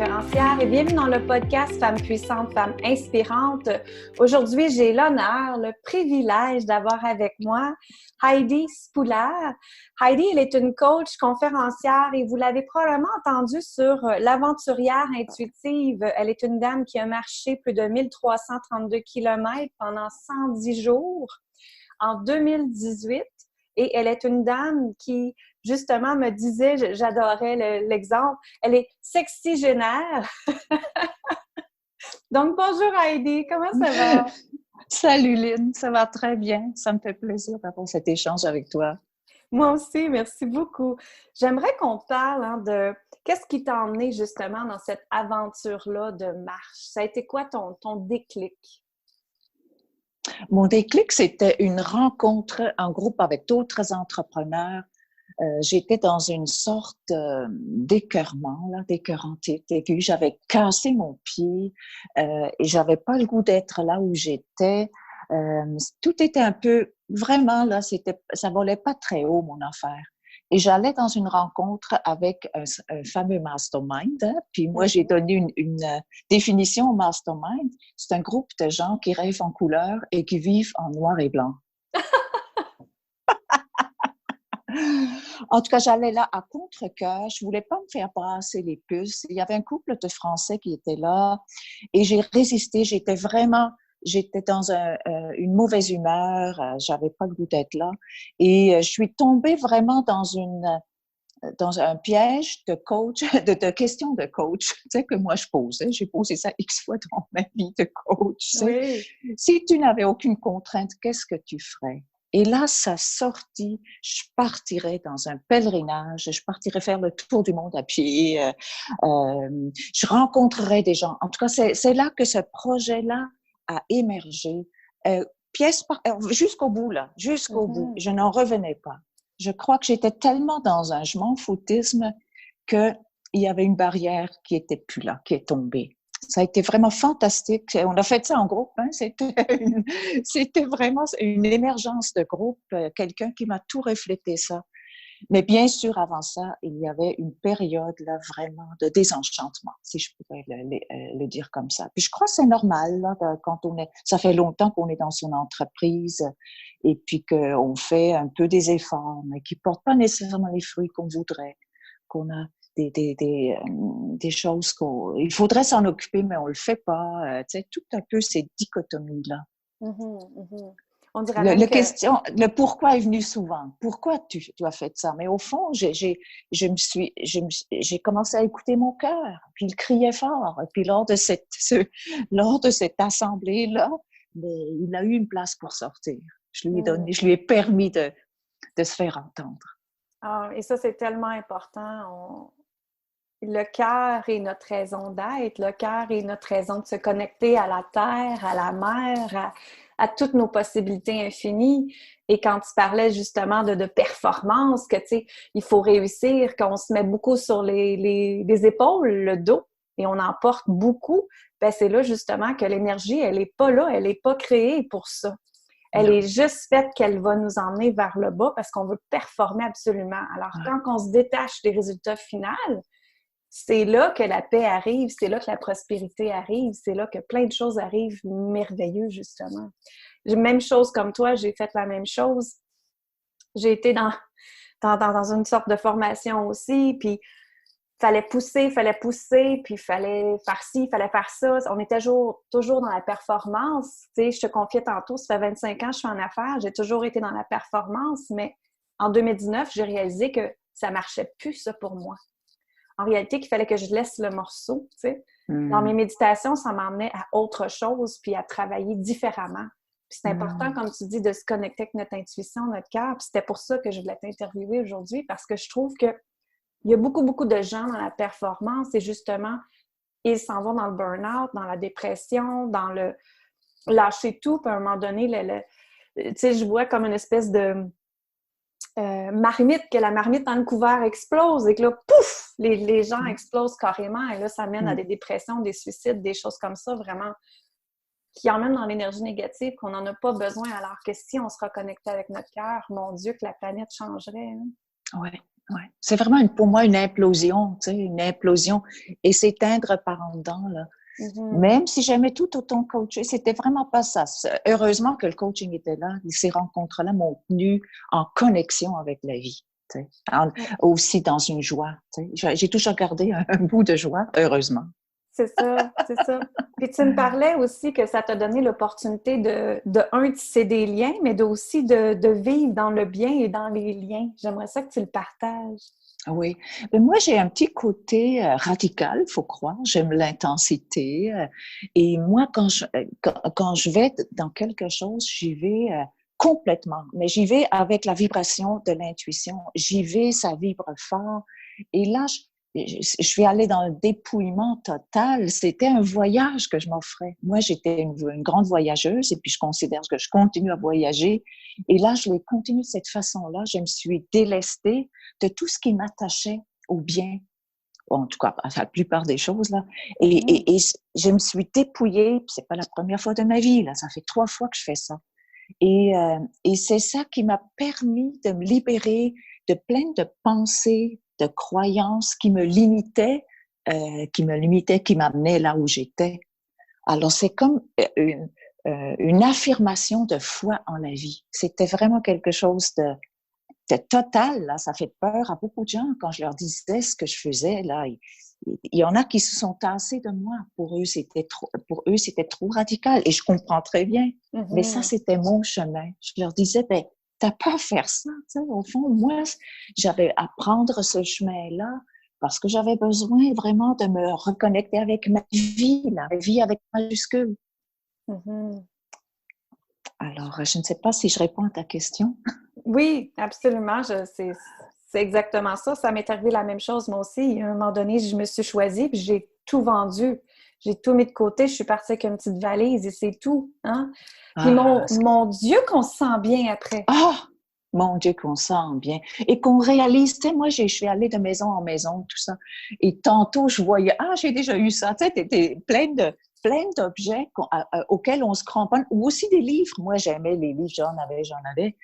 conférencière et bienvenue dans le podcast Femmes puissantes, Femmes inspirantes. Aujourd'hui, j'ai l'honneur, le privilège d'avoir avec moi Heidi Spouler. Heidi, elle est une coach conférencière et vous l'avez probablement entendu sur l'aventurière intuitive. Elle est une dame qui a marché plus de 1332 km pendant 110 jours en 2018 et elle est une dame qui justement me disait, j'adorais l'exemple, elle est sexygénaire. Donc, bonjour Heidi, comment ça va? Salut Lynn, ça va très bien. Ça me fait plaisir d'avoir cet échange avec toi. Moi aussi, merci beaucoup. J'aimerais qu'on parle de qu'est-ce qui t'a emmené justement dans cette aventure-là de marche. Ça a été quoi ton déclic? Mon déclic, c'était une rencontre en groupe avec d'autres entrepreneurs. J'étais dans une sorte d'écœurement, d'écœurant aigu. J'avais cassé mon pied et j'avais pas le goût d'être là où j'étais. Tout était un peu, vraiment là, ça volait pas très haut mon affaire. Et j'allais dans une rencontre avec un fameux mastermind. Hein, puis moi, j'ai donné une définition au mastermind. C'est un groupe de gens qui rêvent en couleur et qui vivent en noir et blanc. En tout cas, j'allais là à contre-cœur. Je voulais pas me faire brasser les puces. Il y avait un couple de Français qui était là et j'ai résisté. J'étais dans une mauvaise humeur. J'avais pas le goût d'être là et je suis tombée vraiment dans un piège de coach, de questions de coach, tu sais, que moi je posais. J'ai posé ça X fois dans ma vie de coach. Tu sais. Oui. Si tu n'avais aucune contrainte, qu'est-ce que tu ferais? Et là, ça sortit, je partirais dans un pèlerinage, je partirais faire le tour du monde à pied, je rencontrerais des gens. En tout cas, c'est là que ce projet-là a émergé, jusqu'au bout, là, jusqu'au bout. Je n'en revenais pas. Je crois que j'étais tellement dans un je m'en foutisme qu'il y avait une barrière qui était plus là, qui est tombée. Ça a été vraiment fantastique. On a fait ça en groupe. Hein? C'était vraiment une émergence de groupe. Quelqu'un qui m'a tout reflété ça. Mais bien sûr, avant ça, il y avait une période là vraiment de désenchantement, si je pourrais le dire comme ça. Puis je crois que c'est normal là, quand ça fait longtemps qu'on est dans son entreprise et puis qu'on fait un peu des efforts, mais qui portent pas nécessairement les fruits qu'on voudrait, qu'on a des choses il faudrait s'en occuper, mais on le fait pas. Tu sais, tout un peu ces dichotomies-là. On dirait même Le pourquoi est venu souvent. Pourquoi tu as fait ça? Mais au fond, j'ai commencé à écouter mon cœur, puis il criait fort. Et puis lors de cette assemblée-là, il a eu une place pour sortir. Je lui ai permis de se faire entendre. Ah, et ça, c'est tellement important. Le cœur est notre raison d'être, le cœur est notre raison de se connecter à la terre, à la mer, à toutes nos possibilités infinies. Et quand tu parlais justement de performance, que tu sais, il faut réussir, qu'on se met beaucoup sur les épaules, le dos, et on en porte beaucoup, ben c'est là justement que l'énergie, elle est pas là, elle est pas créée pour ça. Elle est juste faite qu'elle va nous emmener vers le bas parce qu'on veut performer absolument. Alors, quand on se détache des résultats finaux, c'est là que la paix arrive, c'est là que la prospérité arrive, c'est là que plein de choses arrivent merveilleuses, justement. Même chose comme toi, j'ai fait la même chose. J'ai été dans une sorte de formation aussi, puis fallait pousser, puis fallait faire ci, fallait faire ça. On est toujours dans la performance. Tu sais, je te confiais tantôt, ça fait 25 ans que je suis en affaires, j'ai toujours été dans la performance, mais en 2019, j'ai réalisé que ça marchait plus, ça, pour moi. En réalité, qu'il fallait que je laisse le morceau, tu sais. Dans mes méditations, ça m'emmenait à autre chose, puis à travailler différemment. Puis c'est important, comme tu dis, de se connecter avec notre intuition, notre cœur. Puis c'était pour ça que je voulais t'interviewer aujourd'hui, parce que je trouve que il y a beaucoup, beaucoup de gens dans la performance et justement, ils s'en vont dans le burn-out, dans la dépression, dans le lâcher tout, puis à un moment donné, tu sais, je vois comme une espèce de marmite, que la marmite dans le couvert explose et que là, pouf, les gens explosent carrément et là, ça mène à des dépressions, des suicides, des choses comme ça, vraiment, qui emmènent dans l'énergie négative, qu'on n'en a pas besoin, alors que si on se reconnectait avec notre cœur, mon Dieu, que la planète changerait. Hein? Oui, Ouais. C'est vraiment pour moi une implosion, tu sais, une implosion et s'éteindre par en dedans, là. Mhm. Même si j'aimais tout autant coacher, c'était vraiment pas ça. Heureusement que le coaching était là. Ces rencontres-là m'ont tenu en connexion avec la vie. Tu sais. Aussi dans une joie. Tu sais. J'ai toujours gardé un bout de joie, heureusement. C'est ça, c'est ça. Puis tu me parlais aussi que ça t'a donné l'opportunité de tisser des liens, mais aussi de vivre dans le bien et dans les liens. J'aimerais ça que tu le partages. Oui. Mais moi, j'ai un petit côté radical, faut croire. J'aime l'intensité. Et moi, quand je vais dans quelque chose, j'y vais complètement. Mais j'y vais avec la vibration de l'intuition. J'y vais, ça vibre fort. Et là, je vais aller dans le dépouillement total. C'était un voyage que je m'offrais. Moi, j'étais une grande voyageuse et puis je considère que je continue à voyager. Et là, je l'ai continué de cette façon-là. Je me suis délestée de tout ce qui m'attachait au bien, en tout cas à la plupart des choses là. Mhm. Et je me suis dépouillée. C'est pas la première fois de ma vie là, ça fait 3 fois que je fais ça. Et c'est ça qui m'a permis de me libérer de plein de pensées, de croyances qui qui m'amenaient là où j'étais. Alors c'est comme une affirmation de foi en la vie. C'était vraiment quelque chose de total, là. Ça fait peur à beaucoup de gens quand je leur disais ce que je faisais, là. Il y en a qui se sont tassés de moi. Pour eux, c'était trop radical. Et je comprends très bien. Mais ça, Mhm. c'était mon chemin. Je leur disais, ben, t'as pas à faire ça, tu sais. Au fond, moi, j'avais à prendre ce chemin-là parce que j'avais besoin vraiment de me reconnecter avec ma vie, la vie avec majuscule. Mhm. Alors, je ne sais pas si je réponds à ta question. Oui, absolument. C'est exactement ça. Ça m'est arrivé la même chose, moi aussi. À un moment donné, je me suis choisie, puis j'ai tout vendu. J'ai tout mis de côté. Je suis partie avec une petite valise et c'est tout. Hein? Puis Ah, mon Dieu, qu'on se sent bien après. ah, mon Dieu, qu'on sent bien. Et qu'on réalise, tu sais, moi, je suis allée de maison en maison, tout ça. Et tantôt, je voyais, j'ai déjà eu ça. Tu sais, t'étais plein d'objets auxquels on se cramponne, ou aussi des livres. Moi, j'aimais les livres, j'en avais.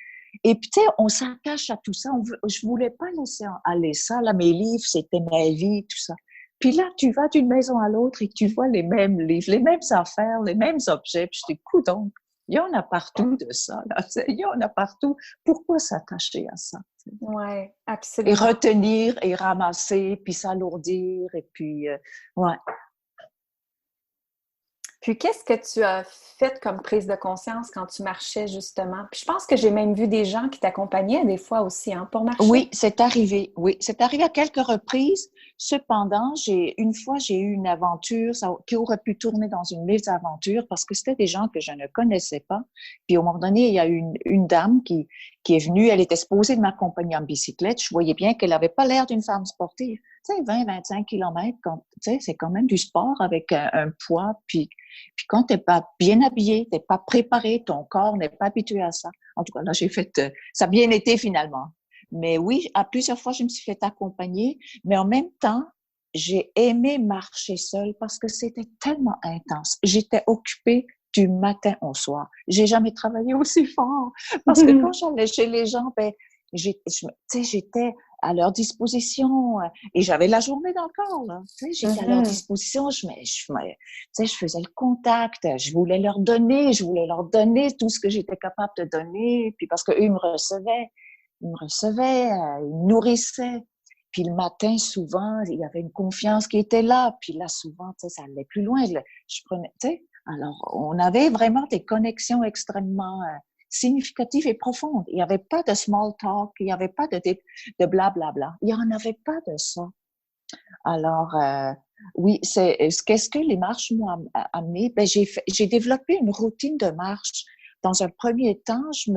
Et puis, tu sais, on s'attache à tout ça. Je voulais pas laisser aller ça. Là, mes livres, c'était ma vie, tout ça. Puis là, tu vas d'une maison à l'autre et tu vois les mêmes livres, les mêmes affaires, les mêmes objets. Puis je dis, coudonc, il y en a partout de ça, là. Il y en a partout. Pourquoi s'attacher à ça? Oui, Et absolument. retenir et ramasser, puis s'alourdir, et puis, ouais. Puis qu'est-ce que tu as fait comme prise de conscience quand tu marchais, justement? Puis je pense que j'ai même vu des gens qui t'accompagnaient des fois aussi, hein, pour marcher. Oui, c'est arrivé. Oui, c'est arrivé à quelques reprises. Cependant, une fois, j'ai eu une aventure qui aurait pu tourner dans une mésaventure parce que c'était des gens que je ne connaissais pas. Puis, au moment donné, il y a eu une dame qui est venue. Elle était supposée de m'accompagner en bicyclette. Je voyais bien qu'elle n'avait pas l'air d'une femme sportive. Tu sais, 20-25 kilomètres, tu sais, c'est quand même du sport avec un poids. Puis quand t'es pas bien habillé, t'es pas préparé, ton corps n'est pas habitué à ça. En tout cas, là, ça a bien été finalement. Mais oui, à plusieurs fois, je me suis fait accompagner, mais en même temps, j'ai aimé marcher seule parce que c'était tellement intense. J'étais occupée du matin au soir. J'ai jamais travaillé aussi fort parce que quand j'allais chez les gens, ben, j'étais à leur disposition et j'avais la journée dans le corps, là. Tu sais, j'étais à leur Mhm. disposition, tu sais, je faisais le contact, je voulais leur donner tout ce que j'étais capable de donner, puis parce qu'eux, ils me recevaient, ils me nourrissaient. Puis le matin, souvent, il y avait une confiance qui était là. Puis là, souvent, tu sais, ça allait plus loin. Je prenais, tu sais, alors, on avait vraiment des connexions extrêmement significatives et profondes. Il n'y avait pas de small talk, il n'y avait pas de blablabla. Il n'y en avait pas de ça. Alors, oui, qu'est-ce que les marches m'ont amené? Ben, j'ai développé une routine de marche. Dans un premier temps, je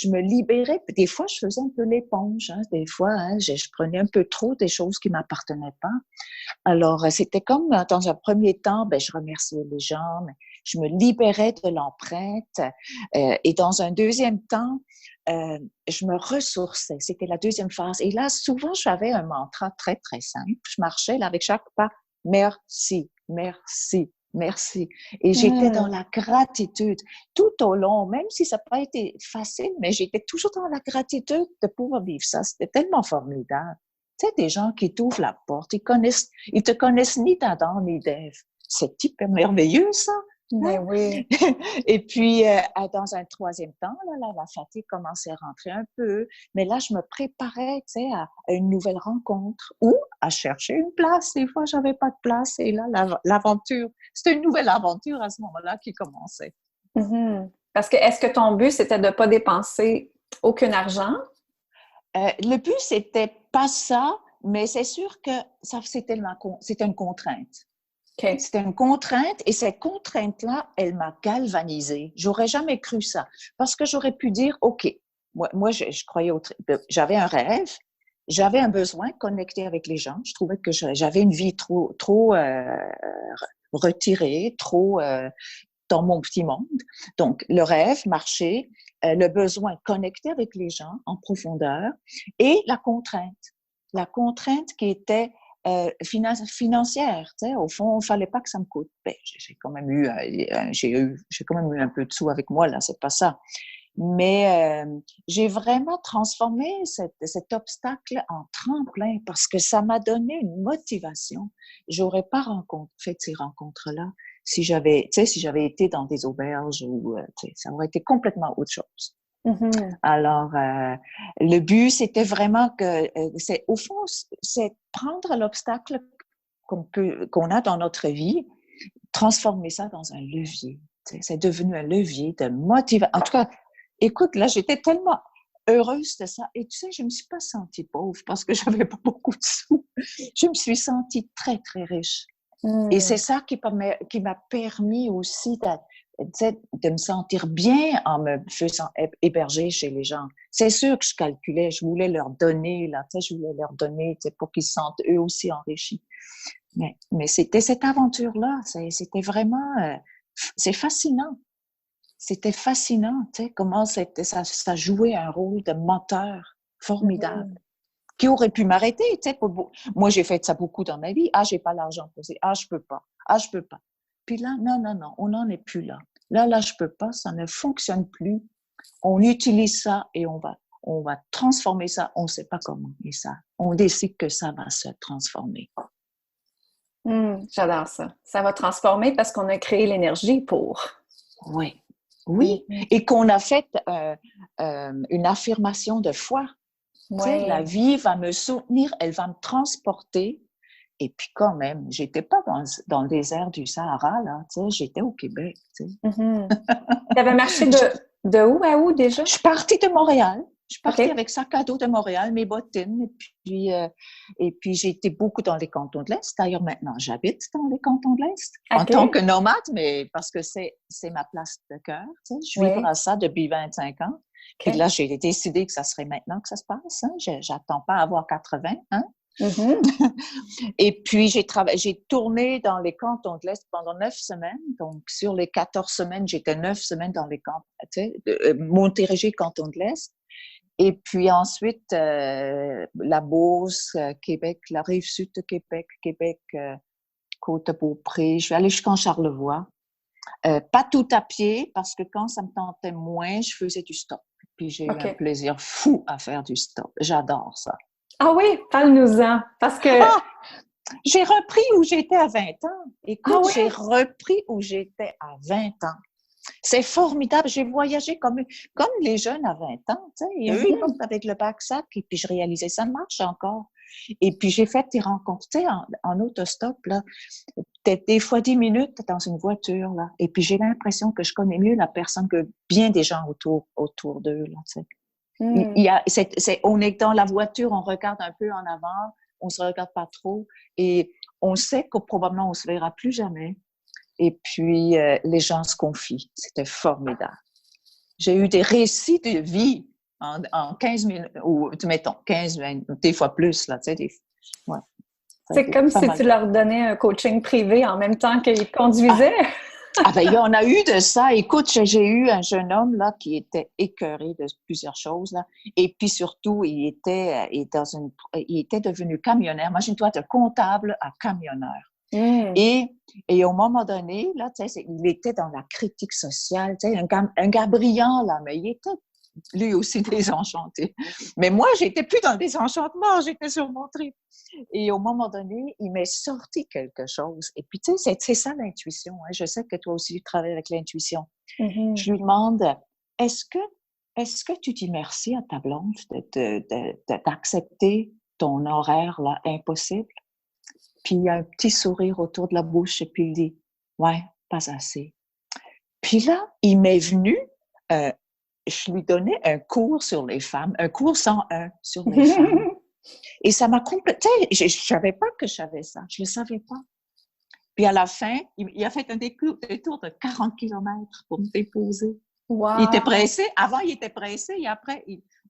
me libérais. Des fois, je faisais un peu l'éponge. Hein. Des fois, hein, je prenais un peu trop des choses qui m'appartenaient pas. Alors, c'était comme dans un premier temps, ben, je remerciais les gens, mais je me libérais de l'empreinte. Et dans un deuxième temps, je me ressourçais. C'était la deuxième phase. Et là, souvent, j'avais un mantra très, très simple. Je marchais là avec chaque pas. Merci, merci. Merci. Et j'étais dans la gratitude tout au long, même si ça n'a pas été facile, mais j'étais toujours dans la gratitude de pouvoir vivre ça. C'était tellement formidable. Tu sais, des gens qui t'ouvrent la porte, ils te connaissent ni d'Adam ni d'Ève. C'est hyper merveilleux, ça. Mais Hein? oui. Et puis, dans un troisième temps, la fatigue commençait à rentrer un peu. Mais là, je me préparais, tu sais, à une nouvelle rencontre ou à chercher une place. Des fois, j'avais pas de place. Et là, l'aventure, c'était une nouvelle aventure à ce moment-là qui commençait. Parce que est-ce que ton but, c'était de ne pas dépenser aucun argent? Le but, c'était pas ça, mais c'est sûr que c'était une contrainte. OK. C'était une contrainte et cette contrainte-là, elle m'a galvanisée. J'aurais jamais cru ça parce que j'aurais pu dire, OK, moi je croyais j'avais un rêve, j'avais un besoin connecté avec les gens. Je trouvais que j'avais une vie trop retirée, trop dans mon petit monde. Donc, le rêve, marcher, le besoin connecté avec les gens en profondeur et la contrainte. La contrainte qui était financière, tu sais, au fond, il fallait pas que ça me coûte. Ben, j'ai quand même eu un peu de sous avec moi là, c'est pas ça. Mais j'ai vraiment transformé cet obstacle en tremplin parce que ça m'a donné une motivation. J'aurais pas fait ces rencontres-là si j'avais été dans des auberges ou ça aurait été complètement autre chose. Alors, le but, c'était vraiment au fond, c'est prendre l'obstacle qu'on a dans notre vie, transformer ça dans un levier. C'est devenu un levier de motivation. En tout cas, écoute, là, j'étais tellement heureuse de ça. Et tu sais, je me suis pas sentie pauvre parce que j'avais pas beaucoup de sous. Je me suis sentie très, très riche. Et c'est ça qui m'a permis aussi de me sentir bien en me faisant héberger chez les gens. C'est sûr que je calculais, je voulais leur donner, pour qu'ils se sentent eux aussi enrichis. Mais c'était cette aventure-là, c'était vraiment, c'est fascinant. C'était fascinant, tu sais, comment ça jouait un rôle de moteur formidable. Qui aurait pu m'arrêter, tu sais. Moi, j'ai fait ça beaucoup dans ma vie. Ah, j'ai pas l'argent pour ça. Ah, je peux pas. Ah, je peux pas. Puis là, non, on n'en est plus là. Là, je peux pas. Ça ne fonctionne plus. On utilise ça et on va transformer ça. On sait pas comment. Et ça, on décide que ça va se transformer. J'adore ça. Ça va transformer parce qu'on a créé l'énergie pour. Oui. Et qu'on a fait une affirmation de foi. Tu sais, la vie va me soutenir, elle va me transporter. Et puis quand même, j'étais pas dans le désert du Sahara, là, tu sais, j'étais au Québec, tu sais. Tu avais marché de où à où déjà? Je suis partie de Montréal. Je suis partie avec sac à dos de Montréal, mes bottines, et puis j'ai été beaucoup dans les cantons de l'Est. D'ailleurs, maintenant, j'habite dans les cantons de l'Est en tant que nomade, mais parce que c'est ma place de cœur, tu sais. Je vivrai à ça depuis 25 ans. Puis là, j'ai décidé que ça serait maintenant que ça se passe. Hein? J'attends pas à avoir 80. Hein? Et puis, j'ai tourné dans les cantons de l'Est pendant 9 semaines. Donc, sur les 14 semaines, j'étais 9 semaines dans les cantons, tu sais, Montérégie, canton de l'Est. Et puis ensuite, la Beauce, Québec, la Rive-Sud de Québec, Côte-Beaupré. Je vais aller jusqu'en Charlevoix. Pas tout à pied, parce que quand ça me tentait moins, je faisais du stop. Puis j'ai eu un plaisir fou à faire du stop. J'adore ça. Ah oui, parle-nous-en. Parce que... j'ai repris où j'étais à 20 ans. Écoute, j'ai repris où j'étais à 20 ans. C'est formidable. J'ai voyagé comme les jeunes à 20 ans. Tu sais. Et eux, ils partent avec le backsack. Et puis, je réalisais, ça marche encore. Et puis, j'ai fait des rencontres, tu sais, en autostop, là. Peut-être des fois 10 minutes dans une voiture, là. Et puis, j'ai l'impression que je connais mieux la personne que bien des gens autour d'eux, là, tu sais. On est dans la voiture, on regarde un peu en avant, on se regarde pas trop. Et on sait que probablement, on se verra plus jamais. Et puis, les gens se confient. C'était formidable. J'ai eu des récits de vie en 15 minutes, ou mettons, 15, 20, des fois plus, là, tu sais. C'est comme si tu leur donnais un coaching privé en même temps qu'ils conduisaient. Ben, il y en a eu de ça. Écoute, j'ai eu un jeune homme, là, qui était écœuré de plusieurs choses, là. Et puis, surtout, il était devenu camionneur. Imagine-toi, de comptable à camionneur. Mm. Et au moment donné, là, il était dans la critique sociale, un gars brillant, là, mais il était lui aussi désenchanté. Mais moi, j'étais plus dans le désenchantement, j'étais sur mon trip. Et au moment donné, il m'est sorti quelque chose. Et puis, tu sais, c'est ça l'intuition. Hein. Je sais que toi aussi, tu travailles avec l'intuition. Mm-hmm. Je lui demande, est-ce que, est-ce que tu dis merci à ta blonde d'accepter ton horaire là, impossible? Puis il y a un petit sourire autour de la bouche et puis il dit, ouais, pas assez. Puis là, il m'est venu, je lui donnais un cours sur les femmes, un cours 101 sur les femmes. Et ça m'a complètement, je ne savais pas que je savais ça, je ne le savais pas. Puis à la fin, il a fait un détour de 40 kilomètres pour me déposer. Wow. Il était pressé, avant il était pressé, et après,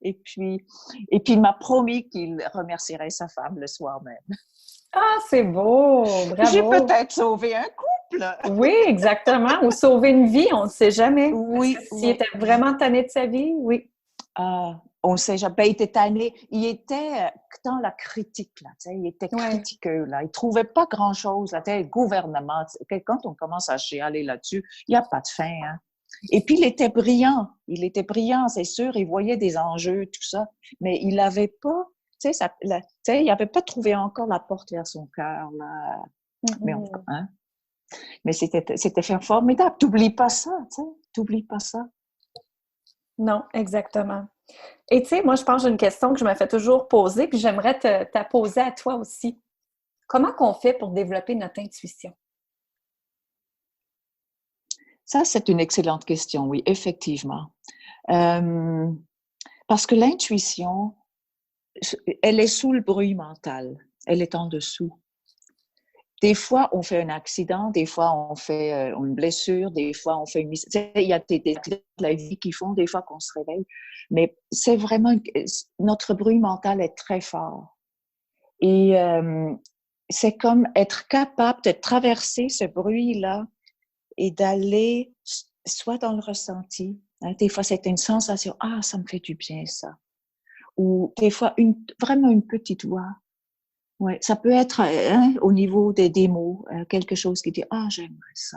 et puis il m'a promis qu'il remercierait sa femme le soir même. Ah, c'est beau! J'ai Bravo! peut-être sauvé un couple. Oui, exactement. Ou sauver une vie, on ne sait jamais. Oui, Parce que s'il oui. était vraiment tanné de sa vie, oui. On sait jamais. Ben, il était tanné. Il était dans la critique, là. Il était critiqueux, là. Il trouvait pas grand-chose, là. Le gouvernement, quand on commence à chialer là-dessus, il n'y a pas de fin, hein. Et puis, il était brillant. Il était brillant, c'est sûr. Il voyait des enjeux, tout ça. Mais il n'avait pas, il n'avait pas trouvé encore la porte vers son cœur, là. Mm-hmm. Mais en tout cas, hein. Mais c'était formidable. T'oublies pas ça, tu sais. T'oublies pas ça. Non, exactement. Et tu sais, moi, je pense que j'ai une question que je me fais toujours poser, puis j'aimerais te poser à toi aussi. Comment qu'on fait pour développer notre intuition? Ça, c'est une excellente question, oui, effectivement. Parce que l'intuition, elle est sous le bruit mental. Elle est en dessous. Des fois, on fait un accident, des fois, on fait une blessure, des fois, on fait une... Il y a des de la vie qui font, des fois, qu'on se réveille. Mais c'est vraiment... Notre bruit mental est très fort. Et c'est comme être capable de traverser ce bruit-là et d'aller soit dans le ressenti. Hein, des fois, c'est une sensation. Ah, ça me fait du bien, ça. Ou des fois, vraiment une petite voix. Ouais, ça peut être au niveau des mots, quelque chose qui dit ah j'aimerais ça.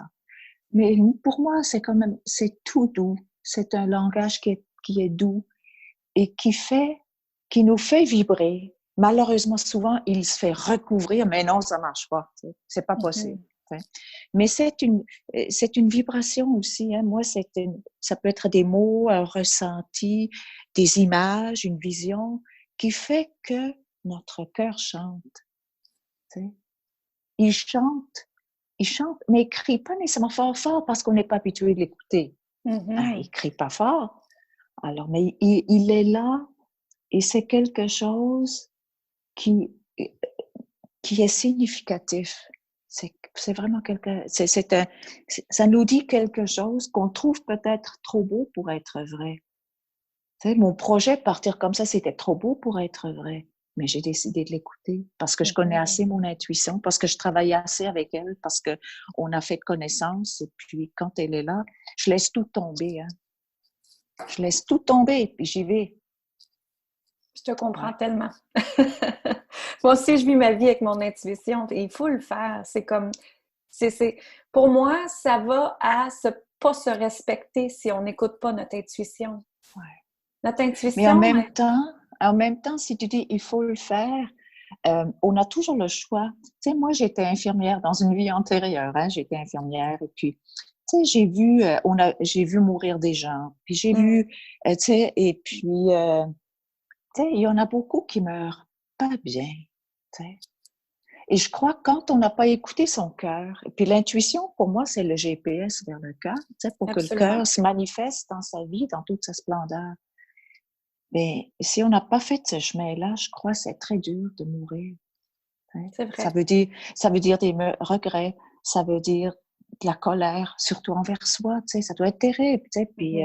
Mais pour moi c'est quand même c'est tout doux. C'est un langage qui est doux et qui nous fait vibrer. Malheureusement souvent il se fait recouvrir, mais non ça marche pas. C'est pas possible. Mais c'est une vibration aussi. Hein. Moi ça peut être des mots, un ressenti, des images, une vision qui fait que notre cœur chante. T'sais. Il chante, mais il crie pas nécessairement fort parce qu'on n'est pas habitué de l'écouter. Mm-hmm. Il crie pas fort. Alors, mais il est là et c'est quelque chose qui est significatif. C'est vraiment ça nous dit quelque chose qu'on trouve peut-être trop beau pour être vrai. T'sais, mon projet, partir comme ça, c'était trop beau pour être vrai. Mais j'ai décidé de l'écouter parce que je connais assez mon intuition, parce que je travaille assez avec elle, parce qu'on a fait connaissance. Et puis, quand elle est là, je laisse tout tomber. Hein. Je laisse tout tomber, puis j'y vais. Je te comprends tellement. Moi aussi, je vis ma vie avec mon intuition et il faut le faire. C'est comme... Pour moi, ça va à pas se respecter si on n'écoute pas notre intuition. Ouais. Notre intuition... Mais en même temps, si tu dis il faut le faire, on a toujours le choix. Tu sais, moi, j'étais infirmière dans une vie antérieure. Hein, j'étais infirmière et puis, tu sais, j'ai vu mourir des gens. Puis j'ai vu, tu sais, et puis, tu sais, il y en a beaucoup qui meurent pas bien. Tu sais. Et je crois que quand on n'a pas écouté son cœur, et puis l'intuition, pour moi, c'est le GPS vers le cœur, tu sais, pour Absolument. que le cœur se manifeste dans sa vie, dans toute sa splendeur. Mais si on n'a pas fait ce chemin-là, je crois que c'est très dur de mourir. Hein? C'est vrai. Ça veut dire des regrets, ça veut dire de la colère, surtout envers soi, tu sais, ça doit être terrible, tu sais. Puis,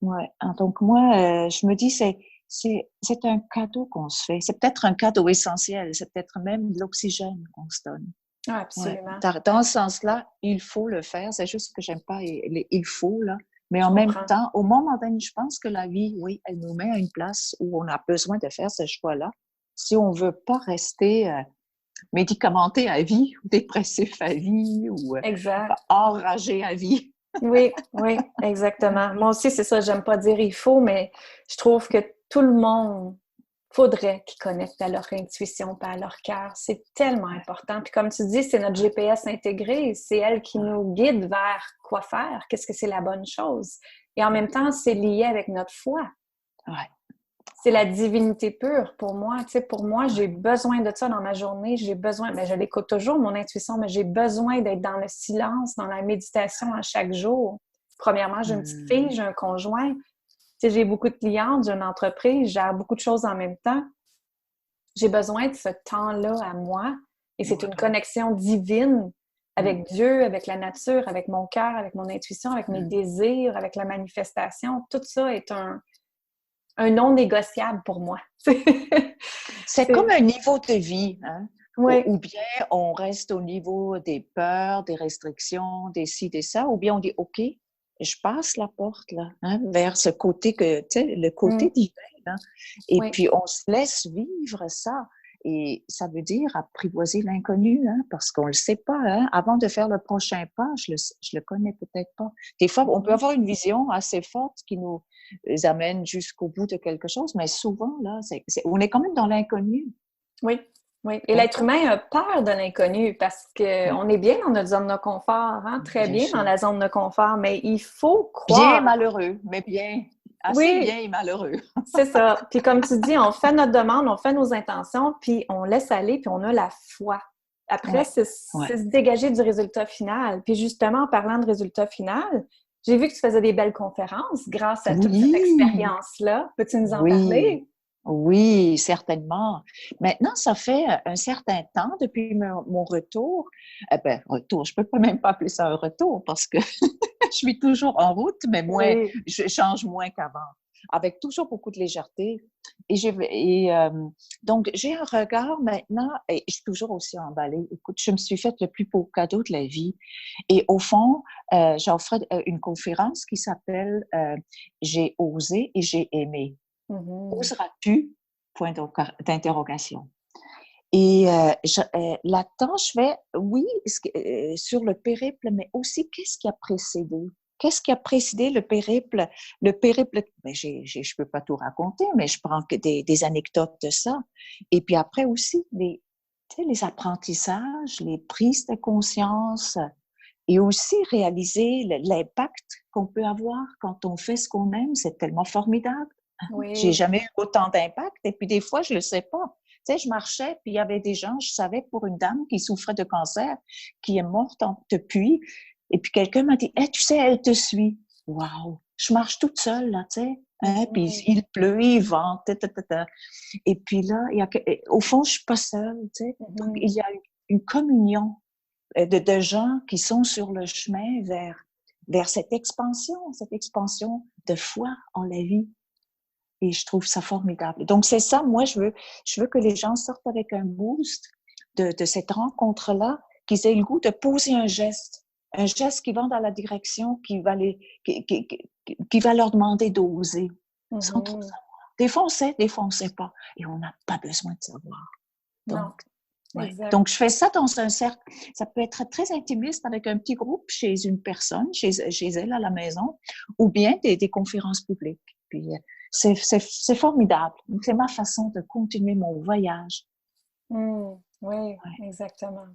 ouais. Donc moi, je me dis, c'est un cadeau qu'on se fait. C'est peut-être un cadeau essentiel, c'est peut-être même de l'oxygène qu'on se donne. Ah, absolument. Ouais. Dans ce sens-là, il faut le faire. C'est juste que j'aime pas il faut, là. Mais en même temps, au moment donné, je pense que la vie, oui, elle nous met à une place où on a besoin de faire ce choix-là. Si on veut pas rester médicamenté à vie, ou dépressif à vie, ou Exact. enragé à vie. Oui, oui, exactement. Moi aussi, c'est ça, j'aime pas dire il faut, mais je trouve que tout le monde faudrait qu'ils connectent à leur intuition et à leur cœur. C'est tellement important. Puis comme tu dis, c'est notre GPS intégré. C'est elle qui nous guide vers quoi faire, qu'est-ce que c'est la bonne chose. Et en même temps, c'est lié avec notre foi. Ouais. C'est la divinité pure pour moi. Tu sais, pour moi, j'ai besoin de ça dans ma journée. J'ai besoin, je l'écoute toujours, mon intuition, mais j'ai besoin d'être dans le silence, dans la méditation à chaque jour. Premièrement, j'ai une petite fille, j'ai un conjoint. Tu sais, j'ai beaucoup de clientes, j'ai une entreprise, je gère beaucoup de choses en même temps. J'ai besoin de ce temps-là à moi. Et c'est une connexion divine avec Dieu, avec la nature, avec mon cœur, avec mon intuition, avec mes désirs, avec la manifestation. Tout ça est un non négociable pour moi. C'est comme un niveau de vie, hein? Oui. Ou bien on reste au niveau des peurs, des restrictions, des ci, des ça, ou bien on dit OK, je passe la porte là, hein, vers ce côté que, tu sais, le côté divin, hein? Et puis on se laisse vivre ça. Et ça veut dire apprivoiser l'inconnu, hein, parce qu'on le sait pas, hein. Avant de faire le prochain pas, je le connais peut-être pas. Des fois, on peut avoir une vision assez forte qui nous amène jusqu'au bout de quelque chose, mais souvent, là, on est quand même dans l'inconnu. Oui, oui. Et l'être humain a peur de l'inconnu parce qu'on est bien dans notre zone de confort, hein? Très bien dans la zone de confort, mais il faut croire. Bien malheureux, mais bien, assez bien et malheureux. C'est ça. Puis comme tu dis, on fait notre demande, on fait nos intentions, puis on laisse aller, puis on a la foi. Après, c'est se dégager du résultat final. Puis justement, en parlant de résultat final, j'ai vu que tu faisais des belles conférences grâce à toute cette expérience-là. Peux-tu nous en parler? Oui, certainement. Maintenant, ça fait un certain temps depuis mon retour. Retour, je peux même pas appeler ça un retour parce que je suis toujours en route, mais moins, je change moins qu'avant, avec toujours beaucoup de légèreté. Donc, j'ai un regard maintenant, et je suis toujours aussi emballée. Écoute, je me suis fait le plus beau cadeau de la vie. Et au fond, j'offre une conférence qui s'appelle J'ai osé et j'ai aimé. Oseras-tu? Point d'interrogation. Et là-dedans, je fais, oui, sur le périple, mais aussi qu'est-ce qui a précédé? Qu'est-ce qui a précédé le périple? Le périple, je peux pas tout raconter, mais je prends que des anecdotes de ça. Et puis après aussi, les apprentissages, les prises de conscience, et aussi réaliser l'impact qu'on peut avoir quand on fait ce qu'on aime. C'est tellement formidable. J'ai jamais eu autant d'impact. Et puis des fois, je le sais pas. Tu sais, je marchais, puis il y avait des gens, je savais pour une dame qui souffrait de cancer, qui est morte depuis, et puis quelqu'un m'a dit, tu sais, elle te suit. Wow! Je marche toute seule, là, tu sais. Hein? Puis il pleut, il vente, et puis là, au fond, je suis pas seule, tu sais. Donc, il y a une communion de gens qui sont sur le chemin vers cette expansion de foi en la vie. Et je trouve ça formidable. Donc, c'est ça, moi, je veux que les gens sortent avec un boost de cette rencontre-là, qu'ils aient le goût de poser un geste qui va dans la direction qui va leur demander d'oser, sans trop savoir. Des fois, on sait, des fois, on ne sait pas. Et on n'a pas besoin de savoir. Donc, donc, je fais ça dans un cercle. Ça peut être très intimiste avec un petit groupe chez une personne, chez elle à la maison, ou bien des conférences publiques. Puis, c'est formidable. C'est ma façon de continuer mon voyage. Oui, exactement.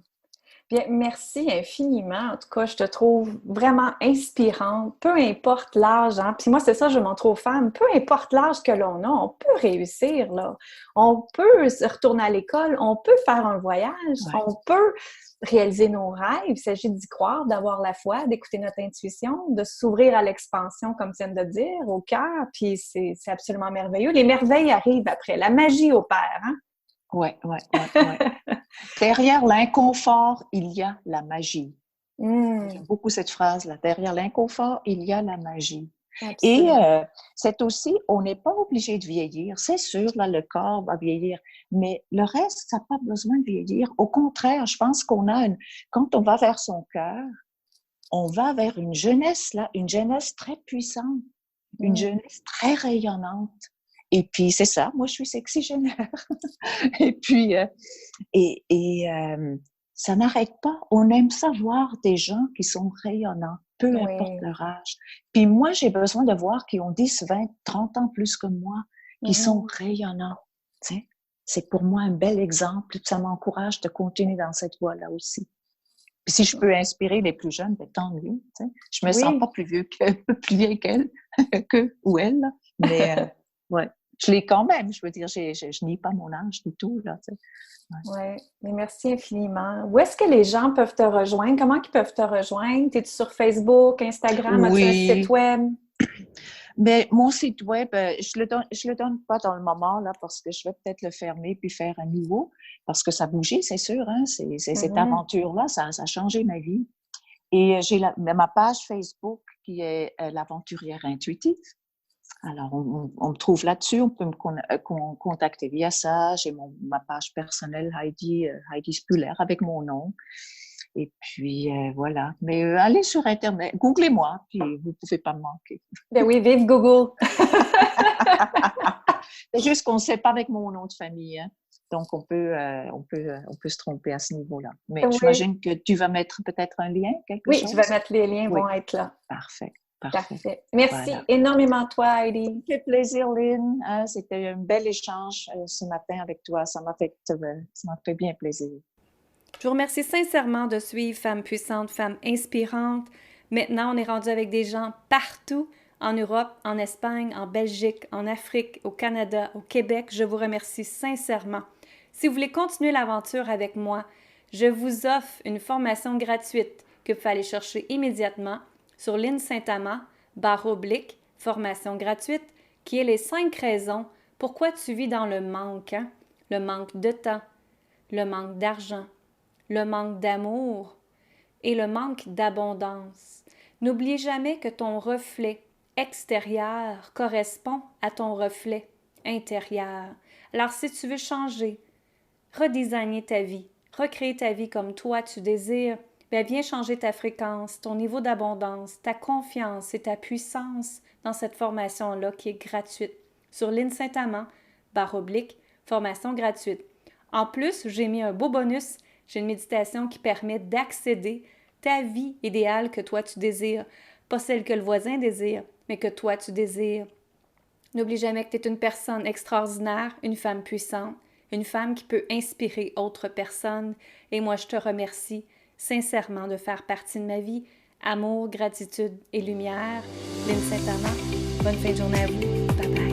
Bien, merci infiniment. En tout cas, je te trouve vraiment inspirante, peu importe l'âge. Hein? Puis moi, c'est ça, je m'en trouve femme. Peu importe l'âge que l'on a, on peut réussir, là. On peut se retourner à l'école, on peut faire un voyage, on peut réaliser nos rêves. Il s'agit d'y croire, d'avoir la foi, d'écouter notre intuition, de s'ouvrir à l'expansion, comme tu viens de dire, au cœur. Puis c'est absolument merveilleux. Les merveilles arrivent après. La magie opère, hein? Oui. Derrière l'inconfort, il y a la magie. J'aime beaucoup cette phrase-là. Derrière l'inconfort, il y a la magie. Absolument. Et c'est aussi, on n'est pas obligé de vieillir. C'est sûr, là, le corps va vieillir, mais le reste, ça n'a pas besoin de vieillir. Au contraire, je pense quand on va vers son cœur, on va vers une jeunesse, là, une jeunesse très puissante, une jeunesse très rayonnante. Et puis, c'est ça, moi, je suis sexygénaire. Et puis, ça n'arrête pas. On aime ça voir des gens qui sont rayonnants, peu importe Oui. leur âge. Puis moi, j'ai besoin de voir qui ont 10, 20, 30 ans plus que moi, qui sont rayonnants. Tu sais? C'est pour moi un bel exemple. Ça m'encourage de continuer dans cette voie-là aussi. Puis si je peux inspirer les plus jeunes, ben, tant mieux. Tu sais? Je me sens pas plus vieille qu'elle, que ou elle. Là. Mais ouais, je l'ai quand même. Je veux dire, je nie pas mon âge du tout. Là, tu sais. Oui, mais merci infiniment. Où est-ce que les gens peuvent te rejoindre? Comment ils peuvent te rejoindre? Es-tu sur Facebook, Instagram? As-tu un site web? Mais mon site web, je le donne pas dans le moment là parce que je vais peut-être le fermer puis faire un nouveau parce que ça a bougé, c'est sûr. Hein, cette aventure-là, ça a changé ma vie. Et j'ai ma page Facebook qui est l'aventurière intuitive. Alors, on me trouve là-dessus, on peut me contacter via ça. J'ai ma page personnelle Heidi Spuller avec mon nom. Et puis, voilà. Mais allez sur Internet, googlez-moi, puis vous pouvez pas me manquer. Ben oui, vive Google! C'est juste qu'on ne sait pas avec mon nom de famille. Hein. Donc, on peut se tromper à ce niveau-là. Mais j'imagine que tu vas mettre peut-être un lien, quelque chose? Oui, je vais mettre les liens, vont être là. Parfait. Merci énormément toi, Heidi. Ça fait plaisir, Lynn. C'était un bel échange ce matin avec toi. Ça m'a fait bien plaisir. Je vous remercie sincèrement de suivre Femmes puissantes, Femmes inspirantes. Maintenant, on est rendu avec des gens partout, en Europe, en Espagne, en Belgique, en Afrique, au Canada, au Québec. Je vous remercie sincèrement. Si vous voulez continuer l'aventure avec moi, je vous offre une formation gratuite que vous pouvez aller chercher immédiatement sur linsaintamant/formation gratuite, qui est les 5 raisons pourquoi tu vis dans le manque. Hein? Le manque de temps, le manque d'argent, le manque d'amour et le manque d'abondance. N'oublie jamais que ton reflet extérieur correspond à ton reflet intérieur. Alors si tu veux changer, redesigner ta vie, recréer ta vie comme toi tu désires, bien viens changer ta fréquence, ton niveau d'abondance, ta confiance et ta puissance dans cette formation-là qui est gratuite sur linsaintamant/formation gratuite. En plus, j'ai mis un beau bonus. J'ai une méditation qui permet d'accéder ta vie idéale que toi tu désires. Pas celle que le voisin désire, mais que toi tu désires. N'oublie jamais que tu es une personne extraordinaire, une femme puissante, une femme qui peut inspirer autres personnes. Et moi, je te remercie sincèrement de faire partie de ma vie. Amour, gratitude et lumière. Lynn Saint-Amand, bonne fin de journée à vous. Bye bye.